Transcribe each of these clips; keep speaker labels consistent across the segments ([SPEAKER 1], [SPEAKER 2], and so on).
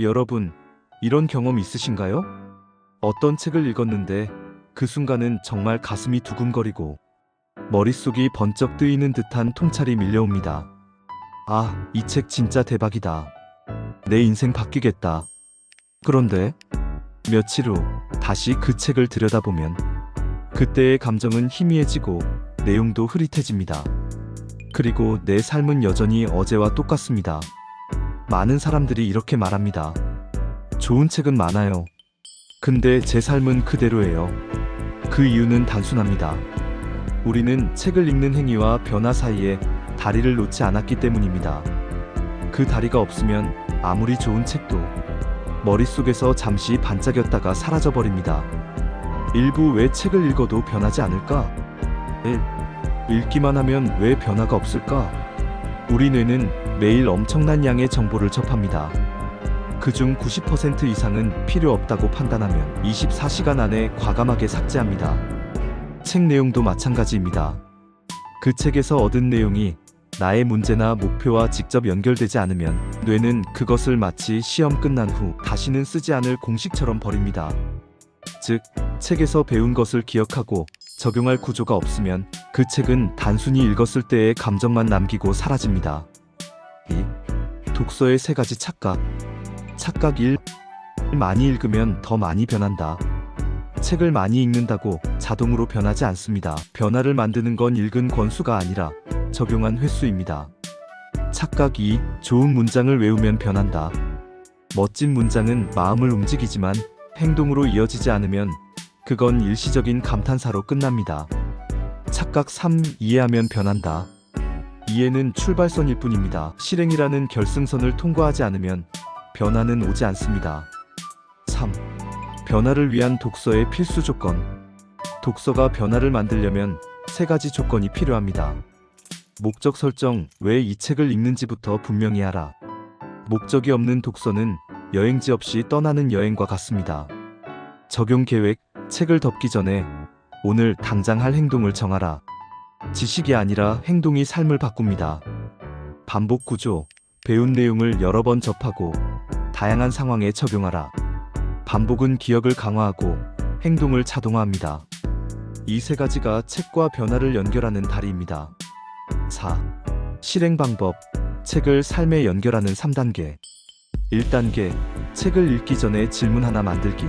[SPEAKER 1] 여러분, 이런 경험 있으신가요? 어떤 책을 읽었는데 그 순간은 정말 가슴이 두근거리고 머릿속이 번쩍 뜨이는 듯한 통찰이 밀려옵니다. 아, 이 책 진짜 대박이다. 내 인생 바뀌겠다. 그런데 며칠 후 다시 그 책을 들여다보면 그때의 감정은 희미해지고 내용도 흐릿해집니다. 그리고 내 삶은 여전히 어제와 똑같습니다. 많은 사람들이 이렇게 말합니다. 좋은 책은 많아요. 근데 제 삶은 그대로예요. 그 이유는 단순합니다. 우리는 책을 읽는 행위와 변화 사이에 다리를 놓지 않았기 때문입니다. 그 다리가 없으면 아무리 좋은 책도 머릿속에서 잠시 반짝였다가 사라져버립니다. 일부 왜 책을 읽어도 변하지 않을까? 읽기만 하면 왜 변화가 없을까? 우리 뇌는 매일 엄청난 양의 정보를 접합니다. 그중 90% 이상은 필요 없다고 판단하면 24시간 안에 과감하게 삭제합니다. 책 내용도 마찬가지입니다. 그 책에서 얻은 내용이 나의 문제나 목표와 직접 연결되지 않으면 뇌는 그것을 마치 시험 끝난 후 다시는 쓰지 않을 공식처럼 버립니다. 즉, 책에서 배운 것을 기억하고 적용할 구조가 없으면 그 책은 단순히 읽었을 때의 감정만 남기고 사라집니다. 독서의 세 가지 착각. 착각 1. 많이 읽으면 더 많이 변한다. 책을 많이 읽는다고 자동으로 변하지 않습니다. 변화를 만드는 건 읽은 권수가 아니라 적용한 횟수입니다. 착각 2. 좋은 문장을 외우면 변한다. 멋진 문장은 마음을 움직이지만 행동으로 이어지지 않으면 그건 일시적인 감탄사로 끝납니다. 착각 3. 이해하면 변한다. 이해는 출발선일 뿐입니다. 실행이라는 결승선을 통과하지 않으면 변화는 오지 않습니다. 3. 변화를 위한 독서의 필수 조건. 독서가 변화를 만들려면 세 가지 조건이 필요합니다. 목적 설정, 왜 이 책을 읽는지부터 분명히 하라. 목적이 없는 독서는 여행지 없이 떠나는 여행과 같습니다. 적용 계획, 책을 덮기 전에 오늘 당장 할 행동을 정하라. 지식이 아니라 행동이 삶을 바꿉니다. 반복 구조, 배운 내용을 여러 번 접하고 다양한 상황에 적용하라. 반복은 기억을 강화하고 행동을 자동화합니다. 이 세 가지가 책과 변화를 연결하는 다리입니다. 4. 실행 방법, 책을 삶에 연결하는 3단계. 1단계, 책을 읽기 전에 질문 하나 만들기.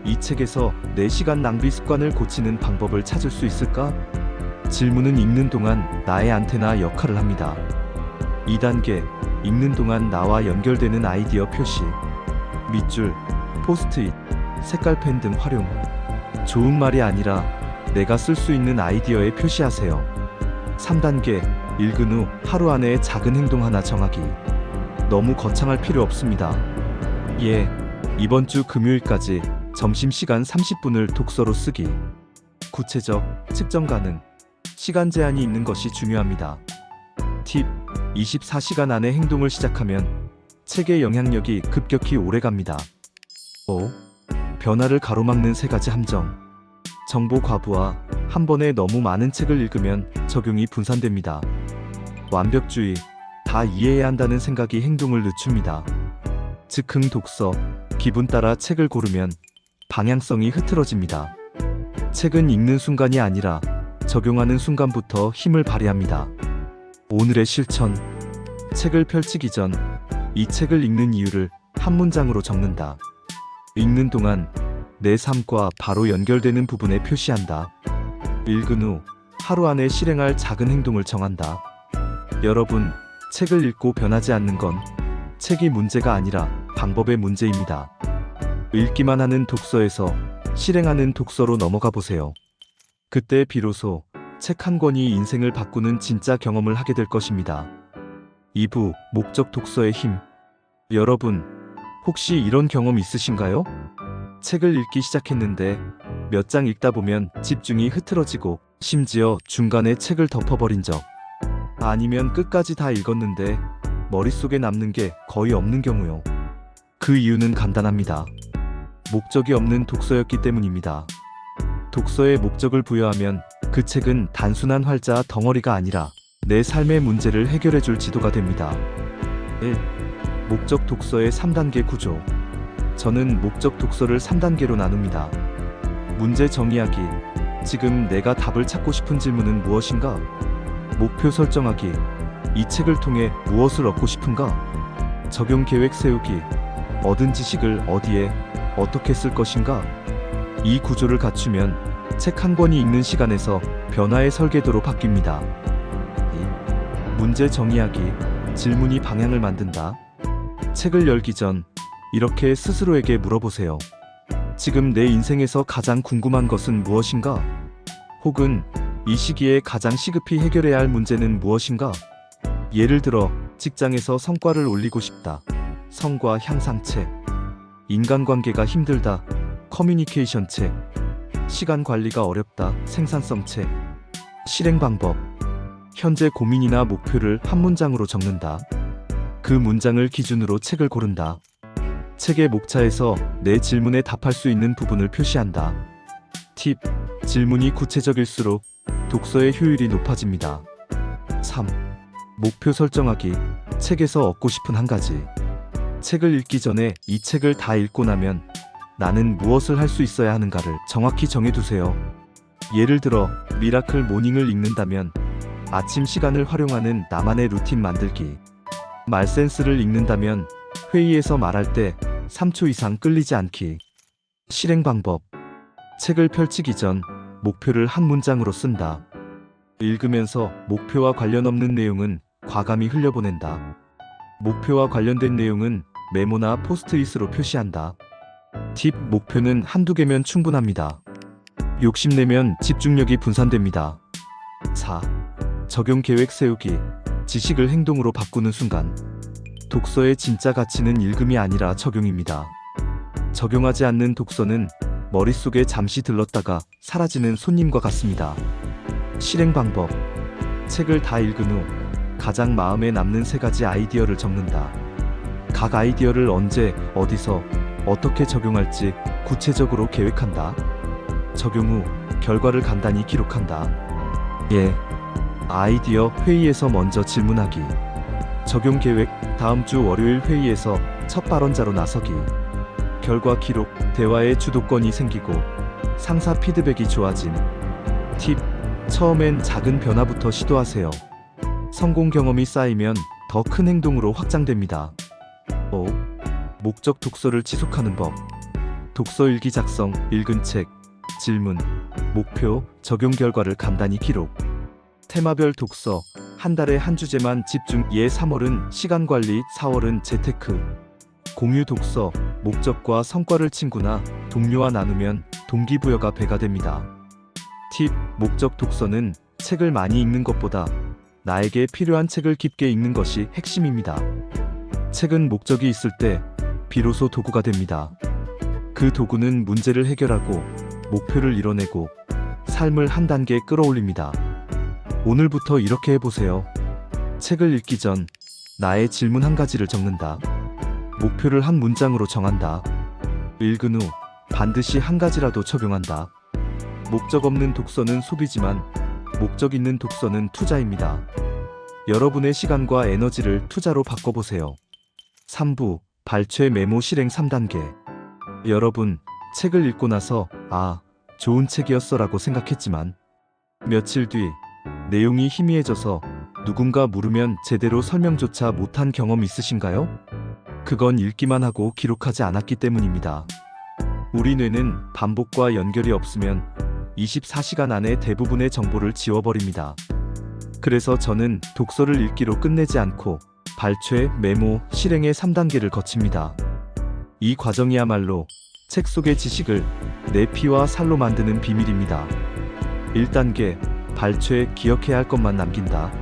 [SPEAKER 1] 이 책에서 내 시간 낭비 습관을 고치는 방법을 찾을 수 있을까? 질문은 읽는 동안 나의 안테나 역할을 합니다. 2단계, 읽는 동안 나와 연결되는 아이디어 표시. 밑줄, 포스트잇, 색깔펜 등 활용. 좋은 말이 아니라 내가 쓸 수 있는 아이디어에 표시하세요. 3단계, 읽은 후 하루 안에 작은 행동 하나 정하기. 너무 거창할 필요 없습니다. 이번 주 금요일까지 점심시간 30분을 독서로 쓰기. 구체적, 측정 가능, 시간 제한이 있는 것이 중요합니다. 팁, 24시간 안에 행동을 시작하면 책의 영향력이 급격히 오래갑니다. 5. 변화를 가로막는 세 가지 함정. 정보 과부하, 한 번에 너무 많은 책을 읽으면 적용이 분산됩니다. 완벽주의, 다 이해해야 한다는 생각이 행동을 늦춥니다. 즉흥 독서, 기분 따라 책을 고르면 방향성이 흐트러집니다. 책은 읽는 순간이 아니라 적용하는 순간부터 힘을 발휘합니다. 오늘의 실천, 책을 펼치기 전 이 책을 읽는 이유를 한 문장으로 적는다. 읽는 동안 내 삶과 바로 연결되는 부분에 표시한다. 읽은 후 하루 안에 실행할 작은 행동을 정한다. 여러분, 책을 읽고 변하지 않는 건 책이 문제가 아니라 방법의 문제입니다. 읽기만 하는 독서에서 실행하는 독서로 넘어가 보세요. 그때 비로소 책 한 권이 인생을 바꾸는 진짜 경험을 하게 될 것입니다. 2부, 목적 독서의 힘. 여러분, 혹시 이런 경험 있으신가요? 책을 읽기 시작했는데 몇 장 읽다 보면 집중이 흐트러지고 심지어 중간에 책을 덮어버린 적. 아니면 끝까지 다 읽었는데 머릿속에 남는 게 거의 없는 경우요. 그 이유는 간단합니다. 목적이 없는 독서였기 때문입니다. 독서에 목적을 부여하면 그 책은 단순한 활자 덩어리가 아니라 내 삶의 문제를 해결해줄 지도가 됩니다. 1. 목적 독서의 3단계 구조. 저는 목적 독서를 3단계로 나눕니다. 문제 정의하기. 지금 내가 답을 찾고 싶은 질문은 무엇인가? 목표 설정하기. 이 책을 통해 무엇을 얻고 싶은가? 적용 계획 세우기. 얻은 지식을 어디에, 어떻게 쓸 것인가? 이 구조를 갖추면 책 한 권이 읽는 시간에서 변화의 설계도로 바뀝니다. 문제 정의하기. 질문이 방향을 만든다. 책을 열기 전 이렇게 스스로에게 물어보세요. 지금 내 인생에서 가장 궁금한 것은 무엇인가? 혹은 이 시기에 가장 시급히 해결해야 할 문제는 무엇인가? 예를 들어 직장에서 성과를 올리고 싶다. 성과 향상 책. 인간관계가 힘들다. 커뮤니케이션 책. 시간 관리가 어렵다. 생산성 책. 실행 방법. 현재 고민이나 목표를 한 문장으로 적는다. 그 문장을 기준으로 책을 고른다. 책의 목차에서 내 질문에 답할 수 있는 부분을 표시한다. 팁. 질문이 구체적일수록 독서의 효율이 높아집니다. 3. 목표 설정하기. 책에서 얻고 싶은 한 가지. 책을 읽기 전에 이 책을 다 읽고 나면 나는 무엇을 할 수 있어야 하는가를 정확히 정해두세요. 예를 들어 미라클 모닝을 읽는다면 아침 시간을 활용하는 나만의 루틴 만들기. 말센스를 읽는다면 회의에서 말할 때 3초 이상 끌리지 않기. 실행 방법. 책을 펼치기 전 목표를 한 문장으로 쓴다. 읽으면서 목표와 관련 없는 내용은 과감히 흘려보낸다. 목표와 관련된 내용은 메모나 포스트잇으로 표시한다. 팁. 목표는 한두 개면 충분합니다. 욕심내면 집중력이 분산됩니다. 4. 적용 계획 세우기. 지식을 행동으로 바꾸는 순간. 독서의 진짜 가치는 읽음이 아니라 적용입니다. 적용하지 않는 독서는 머릿속에 잠시 들렀다가 사라지는 손님과 같습니다. 실행 방법. 책을 다 읽은 후 가장 마음에 남는 3가지 아이디어를 적는다. 각 아이디어를 언제, 어디서, 어떻게 적용할지 구체적으로 계획한다. 적용 후 결과를 간단히 기록한다. 예. 아이디어 회의에서 먼저 질문하기. 적용 계획. 다음 주 월요일 회의에서 첫 발언자로 나서기. 결과 기록. 대화의 주도권이 생기고 상사 피드백이 좋아짐. 팁. 처음엔 작은 변화부터 시도하세요. 성공 경험이 쌓이면 더 큰 행동으로 확장됩니다. 5. 목적 독서를 지속하는 법. 독서 일기 작성. 읽은 책, 질문, 목표, 적용 결과를 간단히 기록. 테마별 독서. 한 달에 한 주제만 집중. 예. 3월은 시간 관리, 4월은 재테크. 공유 독서. 목적과 성과를 친구나 동료와 나누면 동기부여가 배가 됩니다. 팁. 목적 독서는 책을 많이 읽는 것보다 나에게 필요한 책을 깊게 읽는 것이 핵심입니다. 책은 목적이 있을 때 비로소 도구가 됩니다. 그 도구는 문제를 해결하고 목표를 이뤄내고 삶을 한 단계 끌어올립니다. 오늘부터 이렇게 해보세요. 책을 읽기 전 나의 질문 한 가지를 적는다. 목표를 한 문장으로 정한다. 읽은 후 반드시 한 가지라도 적용한다. 목적 없는 독서는 소비지만 목적 있는 독서는 투자입니다. 여러분의 시간과 에너지를 투자로 바꿔보세요. 3부 발췌 메모 실행 3단계. 여러분, 책을 읽고 나서 좋은 책이었어 라고 생각했지만 며칠 뒤 내용이 희미해져서 누군가 물으면 제대로 설명조차 못한 경험 있으신가요? 그건 읽기만 하고 기록하지 않았기 때문입니다. 우리 뇌는 반복과 연결이 없으면 24시간 안에 대부분의 정보를 지워버립니다. 그래서 저는 독서를 읽기로 끝내지 않고 발췌, 메모, 실행의 3단계를 거칩니다. 이 과정이야말로 책 속의 지식을 내 피와 살로 만드는 비밀입니다. 1단계, 발췌. 기억해야 할 것만 남긴다.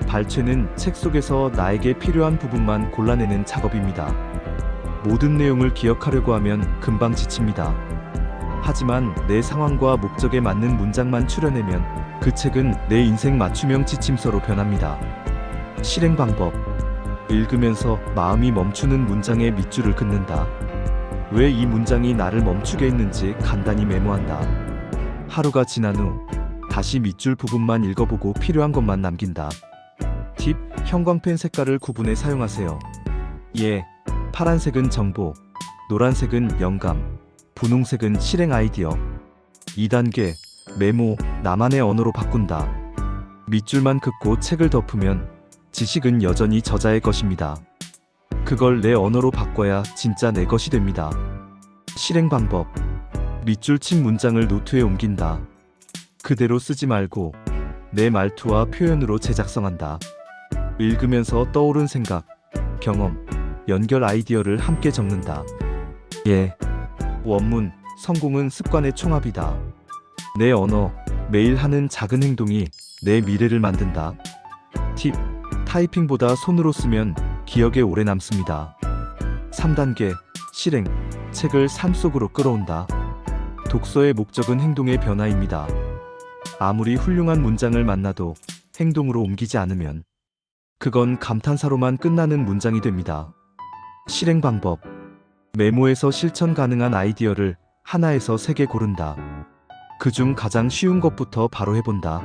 [SPEAKER 1] 발췌는 책 속에서 나에게 필요한 부분만 골라내는 작업입니다. 모든 내용을 기억하려고 하면 금방 지칩니다. 하지만 내 상황과 목적에 맞는 문장만 추려내면 그 책은 내 인생 맞춤형 지침서로 변합니다. 실행 방법. 읽으면서 마음이 멈추는 문장의 밑줄을 긋는다. 왜 이 문장이 나를 멈추게 했는지 간단히 메모한다. 하루가 지난 후 다시 밑줄 부분만 읽어보고 필요한 것만 남긴다. 팁. 형광펜 색깔을 구분해 사용하세요. 예, 파란색은 정보, 노란색은 영감, 분홍색은 실행 아이디어. 2단계, 메모, 나만의 언어로 바꾼다. 밑줄만 긋고 책을 덮으면 지식은 여전히 저자의 것입니다. 그걸 내 언어로 바꿔야 진짜 내 것이 됩니다. 실행 방법. 밑줄 친 문장을 노트에 옮긴다. 그대로 쓰지 말고 내 말투와 표현으로 재작성한다. 읽으면서 떠오른 생각, 경험, 연결 아이디어를 함께 적는다. 예. 원문, 성공은 습관의 총합이다. 내 언어, 매일 하는 작은 행동이 내 미래를 만든다. 팁, 타이핑보다 손으로 쓰면 기억에 오래 남습니다. 3단계, 실행, 책을 삶 속으로 끌어온다. 독서의 목적은 행동의 변화입니다. 아무리 훌륭한 문장을 만나도 행동으로 옮기지 않으면 그건 감탄사로만 끝나는 문장이 됩니다. 실행 방법. 메모에서 실천 가능한 아이디어를 하나에서 3개 고른다. 그중 가장 쉬운 것부터 바로 해본다.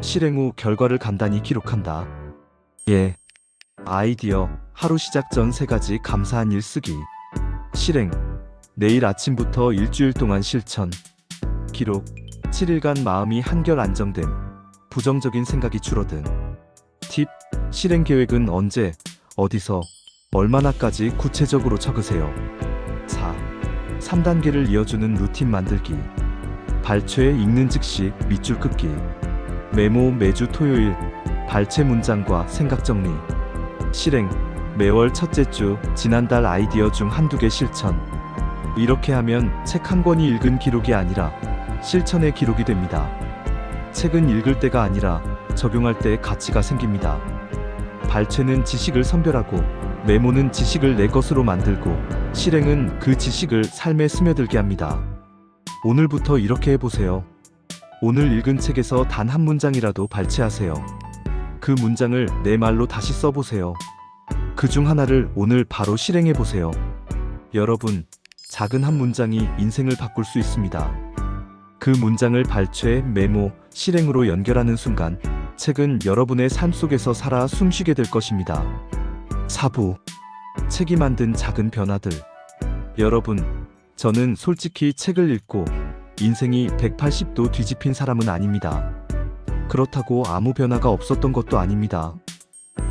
[SPEAKER 1] 실행 후 결과를 간단히 기록한다. 예. 아이디어, 하루 시작 전 3가지 감사한 일 쓰기. 실행, 내일 아침부터 일주일 동안 실천. 기록, 7일간 마음이 한결 안정됨. 부정적인 생각이 줄어든. 팁, 실행 계획은 언제, 어디서, 얼마나까지 구체적으로 적으세요. 4. 3단계를 이어주는 루틴 만들기. 발췌 읽는 즉시 밑줄 긋기. 메모 매주 토요일, 발췌 문장과 생각 정리. 실행, 매월 첫째 주, 지난달 아이디어 중 한두 개 실천. 이렇게 하면 책 한 권이 읽은 기록이 아니라 실천의 기록이 됩니다. 책은 읽을 때가 아니라 적용할 때 가치가 생깁니다. 발췌는 지식을 선별하고, 메모는 지식을 내 것으로 만들고, 실행은 그 지식을 삶에 스며들게 합니다. 오늘부터 이렇게 해보세요. 오늘 읽은 책에서 단 한 문장이라도 발췌하세요. 그 문장을 내 말로 다시 써보세요. 그 중 하나를 오늘 바로 실행해보세요. 여러분, 작은 한 문장이 인생을 바꿀 수 있습니다. 그 문장을 발췌, 메모, 실행으로 연결하는 순간 책은 여러분의 삶 속에서 살아 숨쉬게 될 것입니다. 4부. 책이 만든 작은 변화들. 여러분, 저는 솔직히 책을 읽고 인생이 180도 뒤집힌 사람은 아닙니다. 그렇다고 아무 변화가 없었던 것도 아닙니다.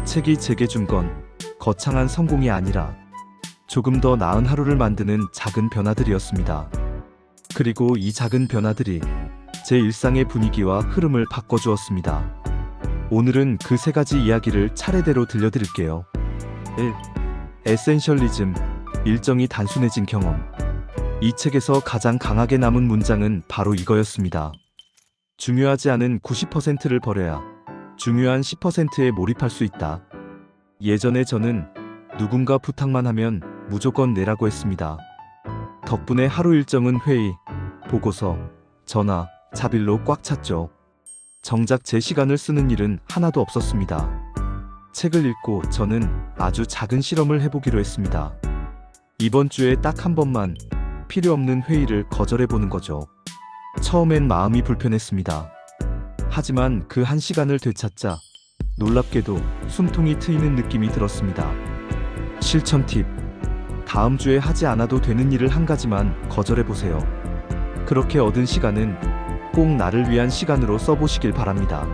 [SPEAKER 1] 책이 제게 준 건 거창한 성공이 아니라 조금 더 나은 하루를 만드는 작은 변화들이었습니다. 그리고 이 작은 변화들이 제 일상의 분위기와 흐름을 바꿔주었습니다. 오늘은 그 3가지 이야기를 차례대로 들려드릴게요. 1. 에센셜리즘, 일정이 단순해진 경험. 이 책에서 가장 강하게 남은 문장은 바로 이거였습니다. 중요하지 않은 90%를 버려야 중요한 10%에 몰입할 수 있다. 예전에 저는 누군가 부탁만 하면 무조건 내라고 했습니다. 덕분에 하루 일정은 회의, 보고서, 전화, 자빌로 꽉 찼죠. 정작 제 시간을 쓰는 일은 하나도 없었습니다. 책을 읽고 저는 아주 작은 실험을 해보기로 했습니다. 이번 주에 딱 한 번만 필요 없는 회의를 거절해보는 거죠. 처음엔 마음이 불편했습니다. 하지만 그 1시간을 되찾자 놀랍게도 숨통이 트이는 느낌이 들었습니다. 실천 팁. 다음 주에 하지 않아도 되는 일을 1가지만 거절해보세요. 그렇게 얻은 시간은 꼭 나를 위한 시간으로 써보시길 바랍니다.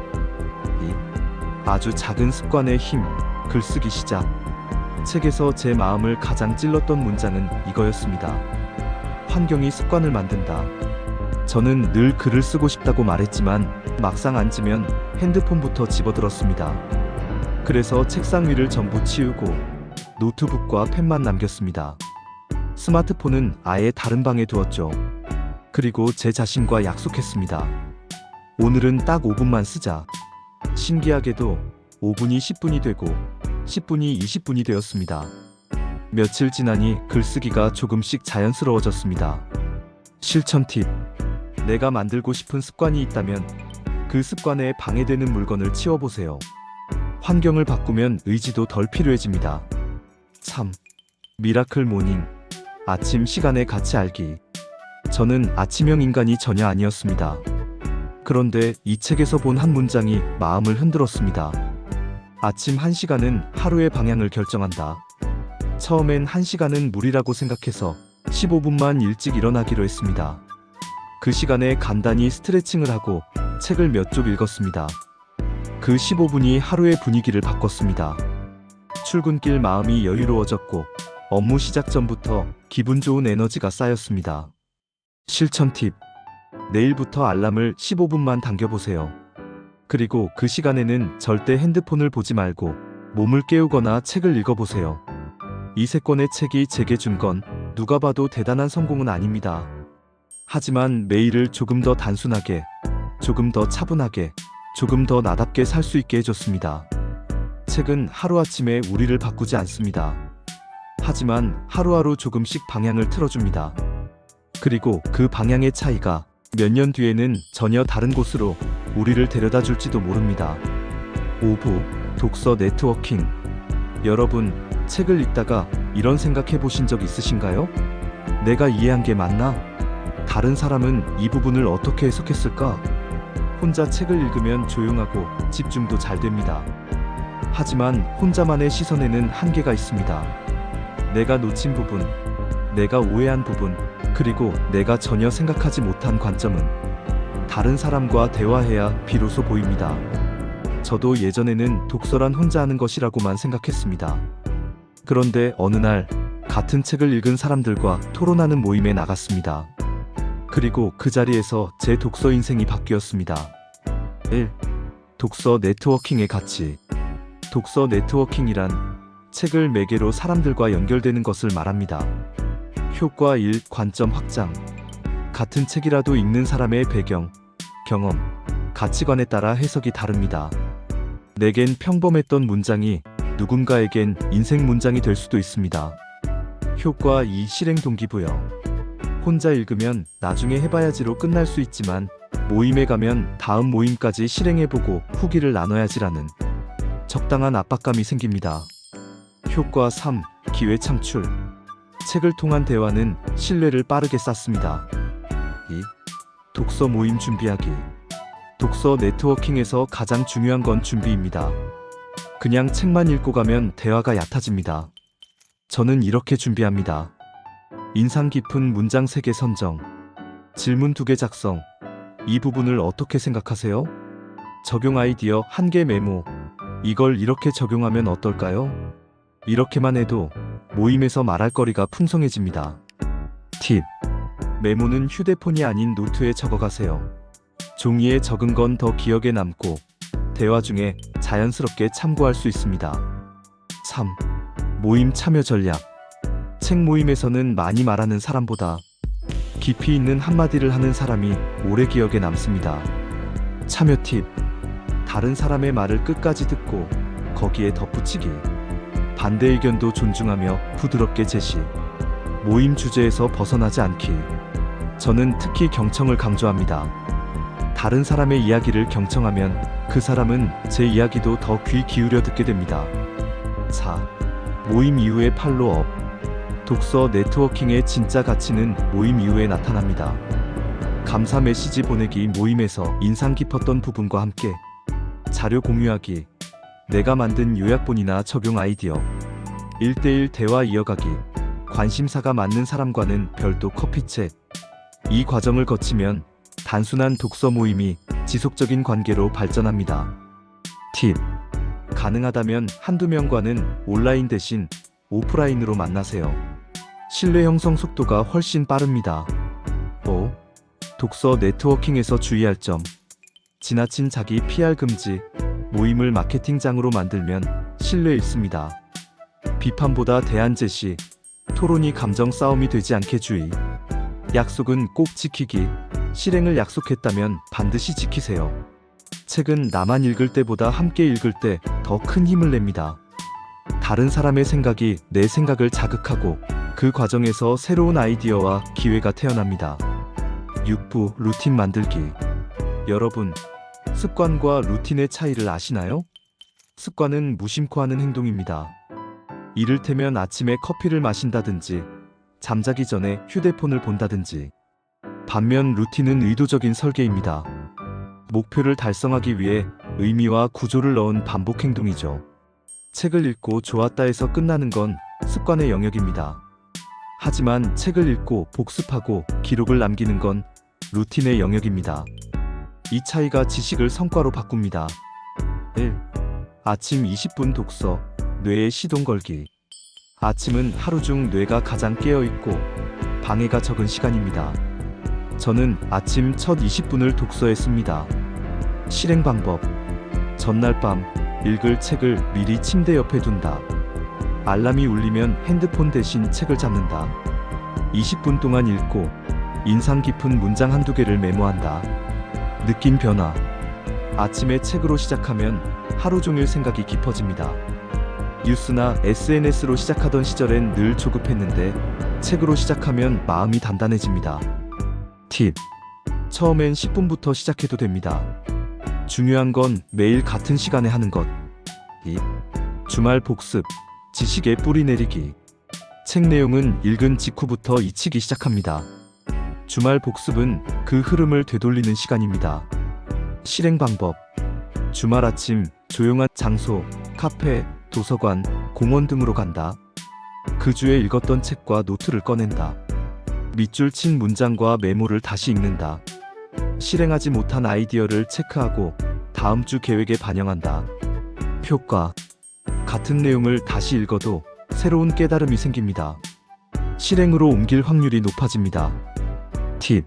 [SPEAKER 1] 2. 아주 작은 습관의 힘, 글쓰기 시작. 책에서 제 마음을 가장 찔렀던 문장은 이거였습니다. 환경이 습관을 만든다. 저는 늘 글을 쓰고 싶다고 말했지만 막상 앉으면 핸드폰부터 집어들었습니다. 그래서 책상 위를 전부 치우고 노트북과 펜만 남겼습니다. 스마트폰은 아예 다른 방에 두었죠. 그리고 제 자신과 약속했습니다. 오늘은 딱 5분만 쓰자. 신기하게도 5분이 10분이 되고 10분이 20분이 되었습니다. 며칠 지나니 글쓰기가 조금씩 자연스러워졌습니다. 실천 팁. 내가 만들고 싶은 습관이 있다면 그 습관에 방해되는 물건을 치워보세요. 환경을 바꾸면 의지도 덜 필요해집니다. 3. 미라클 모닝. 아침 시간의 가치 알기. 저는 아침형 인간이 전혀 아니었습니다. 그런데 이 책에서 본 한 문장이 마음을 흔들었습니다. 아침 1시간은 하루의 방향을 결정한다. 처음엔 1시간은 무리라고 생각해서 15분만 일찍 일어나기로 했습니다. 그 시간에 간단히 스트레칭을 하고 책을 몇 쪽 읽었습니다. 그 15분이 하루의 분위기를 바꿨습니다. 출근길 마음이 여유로워졌고 업무 시작 전부터 기분 좋은 에너지가 쌓였습니다. 실천 팁. 내일부터 알람을 15분만 당겨보세요. 그리고 그 시간에는 절대 핸드폰을 보지 말고 몸을 깨우거나 책을 읽어보세요. 이 3권의 책이 제게 준 건 누가 봐도 대단한 성공은 아닙니다. 하지만 매일을 조금 더 단순하게, 조금 더 차분하게, 조금 더 나답게 살 수 있게 해줬습니다. 책은 하루아침에 우리를 바꾸지 않습니다. 하지만 하루하루 조금씩 방향을 틀어줍니다. 그리고 그 방향의 차이가 몇 년 뒤에는 전혀 다른 곳으로 우리를 데려다 줄지도 모릅니다. 5부 독서 네트워킹. 여러분, 책을 읽다가 이런 생각 해보신 적 있으신가요? 내가 이해한 게 맞나? 다른 사람은 이 부분을 어떻게 해석했을까? 혼자 책을 읽으면 조용하고 집중도 잘 됩니다. 하지만 혼자만의 시선에는 한계가 있습니다. 내가 놓친 부분, 내가 오해한 부분, 그리고 내가 전혀 생각하지 못한 관점은 다른 사람과 대화해야 비로소 보입니다. 저도 예전에는 독서란 혼자 하는 것이라고만 생각했습니다. 그런데 어느 날 같은 책을 읽은 사람들과 토론하는 모임에 나갔습니다. 그리고 그 자리에서 제 독서 인생이 바뀌었습니다. 1. 독서 네트워킹의 가치. 독서 네트워킹이란 책을 매개로 사람들과 연결되는 것을 말합니다. 효과 1. 관점 확장. 같은 책이라도 읽는 사람의 배경, 경험, 가치관에 따라 해석이 다릅니다. 내겐 평범했던 문장이 누군가에겐 인생 문장이 될 수도 있습니다. 효과 2. 실행 동기부여. 혼자 읽으면 나중에 해봐야지로 끝날 수 있지만 모임에 가면 다음 모임까지 실행해보고 후기를 나눠야지라는 적당한 압박감이 생깁니다. 효과 3. 기회 창출. 책을 통한 대화는 신뢰를 빠르게 쌓습니다. 2. 독서 모임 준비하기. 독서 네트워킹에서 가장 중요한 건 준비입니다. 그냥 책만 읽고 가면 대화가 얕아집니다. 저는 이렇게 준비합니다. 인상 깊은 문장 3개 선정, 질문 2개 작성. 이 부분을 어떻게 생각하세요? 적용 아이디어 1개 메모. 이걸 이렇게 적용하면 어떨까요? 이렇게만 해도 모임에서 말할 거리가 풍성해집니다. 팁. 메모는 휴대폰이 아닌 노트에 적어가세요. 종이에 적은 건 더 기억에 남고 대화 중에 자연스럽게 참고할 수 있습니다. 3. 모임 참여 전략. 책 모임에서는 많이 말하는 사람보다 깊이 있는 한마디를 하는 사람이 오래 기억에 남습니다. 참여 팁. 다른 사람의 말을 끝까지 듣고 거기에 덧붙이기. 반대 의견도 존중하며 부드럽게 제시. 모임 주제에서 벗어나지 않기. 저는 특히 경청을 강조합니다. 다른 사람의 이야기를 경청하면 그 사람은 제 이야기도 더 귀 기울여 듣게 됩니다. 4. 모임 이후의 팔로업. 독서 네트워킹의 진짜 가치는 모임 이후에 나타납니다. 감사 메시지 보내기. 모임에서 인상 깊었던 부분과 함께 자료 공유하기. 내가 만든 요약본이나 적용 아이디어. 1대1 대화 이어가기. 관심사가 맞는 사람과는 별도 커피챗. 이 과정을 거치면 단순한 독서 모임이 지속적인 관계로 발전합니다. 팁. 가능하다면 한두 명과는 온라인 대신 오프라인으로 만나세요. 신뢰 형성 속도가 훨씬 빠릅니다. 5. 독서 네트워킹에서 주의할 점. 지나친 자기 PR 금지. 모임을 마케팅장으로 만들면 신뢰 잃습니다. 비판보다 대안 제시. 토론이 감정 싸움이 되지 않게 주의. 약속은 꼭 지키기. 실행을 약속했다면 반드시 지키세요. 책은 나만 읽을 때보다 함께 읽을 때 더 큰 힘을 냅니다. 다른 사람의 생각이 내 생각을 자극하고 그 과정에서 새로운 아이디어와 기회가 태어납니다. 6부 루틴 만들기. 여러분, 습관과 루틴의 차이를 아시나요? 습관은 무심코 하는 행동입니다. 이를테면 아침에 커피를 마신다든지 잠자기 전에 휴대폰을 본다든지. 반면 루틴은 의도적인 설계입니다. 목표를 달성하기 위해 의미와 구조를 넣은 반복 행동이죠. 책을 읽고 좋았다 해서 끝나는 건 습관의 영역입니다. 하지만 책을 읽고 복습하고 기록을 남기는 건 루틴의 영역입니다. 이 차이가 지식을 성과로 바꿉니다. 1. 아침 20분 독서, 뇌에 시동 걸기. 아침은 하루 중 뇌가 가장 깨어있고 방해가 적은 시간입니다. 저는 아침 첫 20분을 독서에 씁니다. 실행 방법. 전날 밤 읽을 책을 미리 침대 옆에 둔다. 알람이 울리면 핸드폰 대신 책을 잡는다. 20분 동안 읽고 인상 깊은 문장 한두 개를 메모한다. 느낀 변화. 아침에 책으로 시작하면 하루 종일 생각이 깊어집니다. 뉴스나 SNS로 시작하던 시절엔 늘 조급했는데 책으로 시작하면 마음이 단단해집니다. 팁. 처음엔 10분부터 시작해도 됩니다. 중요한 건 매일 같은 시간에 하는 것. 2. 주말 복습, 지식의 뿌리 내리기. 책 내용은 읽은 직후부터 잊히기 시작합니다. 주말 복습은 그 흐름을 되돌리는 시간입니다. 실행 방법. 주말 아침 조용한 장소, 카페, 도서관, 공원 등으로 간다. 그 주에 읽었던 책과 노트를 꺼낸다. 밑줄 친 문장과 메모를 다시 읽는다. 실행하지 못한 아이디어를 체크하고 다음 주 계획에 반영한다. 효과. 같은 내용을 다시 읽어도 새로운 깨달음이 생깁니다. 실행으로 옮길 확률이 높아집니다. 팁.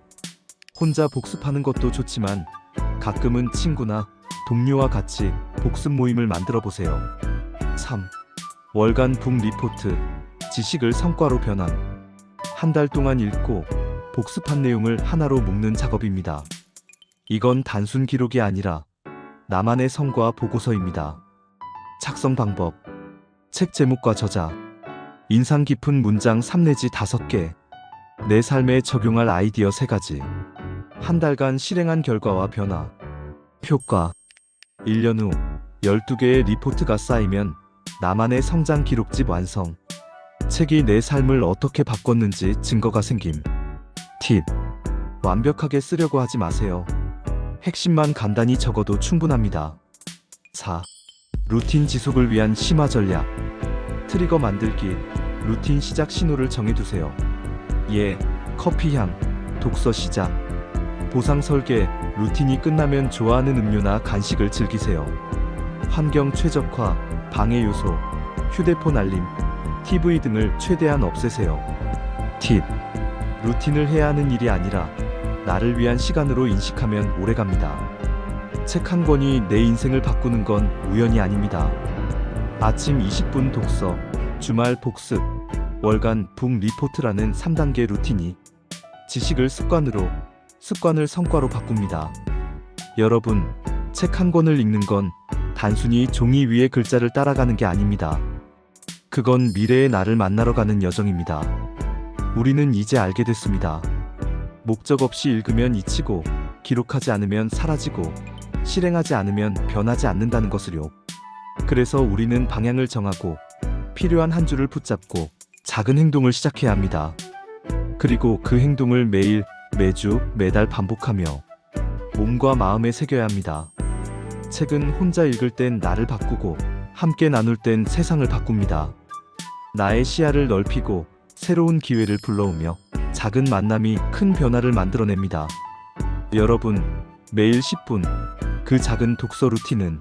[SPEAKER 1] 혼자 복습하는 것도 좋지만 가끔은 친구나 동료와 같이 복습 모임을 만들어 보세요. 3. 월간 북 리포트, 지식을 성과로 변환. 한 달 동안 읽고 복습한 내용을 하나로 묶는 작업입니다. 이건 단순 기록이 아니라 나만의 성과 보고서입니다. 작성 방법. 책 제목과 저자. 인상 깊은 문장 3 내지 5개. 내 삶에 적용할 아이디어 3가지. 한 달간 실행한 결과와 변화. 효과. 1년 후 12개의 리포트가 쌓이면 나만의 성장 기록집 완성. 책이 내 삶을 어떻게 바꿨는지 증거가 생김. 팁. 완벽하게 쓰려고 하지 마세요. 핵심만 간단히 적어도 충분합니다. 4. 루틴 지속을 위한 심화 전략. 트리거 만들기. 루틴 시작 신호를 정해두세요. 예, 커피향, 독서 시작. 보상 설계. 루틴이 끝나면 좋아하는 음료나 간식을 즐기세요. 환경 최적화, 방해 요소, 휴대폰 알림, TV 등을 최대한 없애세요. 팁. 루틴을 해야 하는 일이 아니라 나를 위한 시간으로 인식하면 오래갑니다. 책 한 권이 내 인생을 바꾸는 건 우연이 아닙니다. 아침 20분 독서, 주말 복습, 월간 북 리포트라는 3단계 루틴이 지식을 습관으로, 습관을 성과로 바꿉니다. 여러분, 책 한 권을 읽는 건 단순히 종이 위에 글자를 따라가는 게 아닙니다. 그건 미래의 나를 만나러 가는 여정입니다. 우리는 이제 알게 됐습니다. 목적 없이 읽으면 잊히고, 기록하지 않으면 사라지고, 실행하지 않으면 변하지 않는다는 것을요. 그래서 우리는 방향을 정하고, 필요한 한 줄을 붙잡고, 작은 행동을 시작해야 합니다. 그리고 그 행동을 매일, 매주, 매달 반복하며 몸과 마음에 새겨야 합니다. 책은 혼자 읽을 땐 나를 바꾸고 함께 나눌 땐 세상을 바꿉니다. 나의 시야를 넓히고 새로운 기회를 불러오며 작은 만남이 큰 변화를 만들어냅니다. 여러분, 매일 10분, 그 작은 독서 루틴은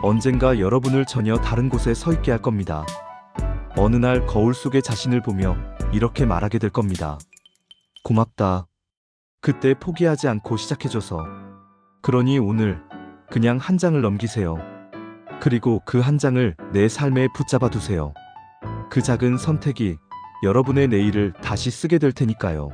[SPEAKER 1] 언젠가 여러분을 전혀 다른 곳에 서 있게 할 겁니다. 어느 날 거울 속의 자신을 보며 이렇게 말하게 될 겁니다. 고맙다. 그때 포기하지 않고 시작해줘서. 그러니 오늘 그냥 한 장을 넘기세요. 그리고 그 한 장을 내 삶에 붙잡아 두세요. 그 작은 선택이 여러분의 내일을 다시 쓰게 될 테니까요.